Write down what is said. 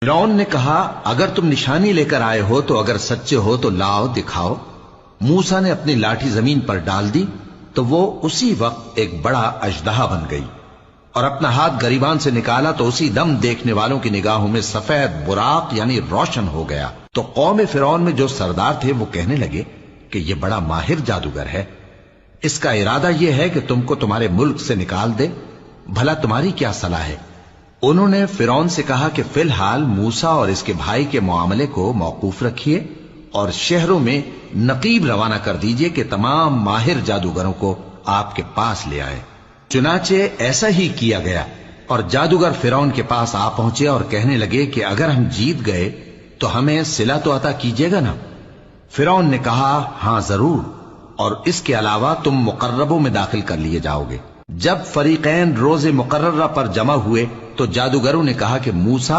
फिरौन ने कहा, अगर तुम निशानी लेकर आए हो तो अगर सच्चे हो तो लाओ, दिखाओ। मूसा ने अपनी लाठी जमीन पर डाल दी तो वो उसी वक्त एक बड़ा अजदहा बन गई, और अपना हाथ गरीबान से निकाला तो उसी दम देखने वालों की निगाहों में सफेद बुराक यानी रोशन हो गया। तो कौम फिरौन में जो सरदार थे वो कहने लगे कि ये बड़ा माहिर जादूगर है, इसका इरादा यह है कि तुमको तुम्हारे मुल्क से निकाल दे, भला तुम्हारी क्या सलाह है। उन्होंने फिरौन से कहा कि फिलहाल मूसा और इसके भाई के मामले को मौकूफ रखिए और शहरों में नकीब रवाना कर दीजिए कि तमाम माहिर जादूगरों को आपके पास ले आए। चुनाचे ऐसा ही किया गया और जादूगर फिरौन के पास आ पहुंचे और कहने लगे कि अगर हम जीत गए तो हमें सिला तो अता कीजिएगा ना। फिरौन ने कहा, हां जरूर, और इसके अलावा तुम मुकर्रबों में दाखिल कर लिए जाओगे। जब फरीकैन रोजे मुकर्ररा पर जमा हुए तो जादूगरों ने कहा कि मूसा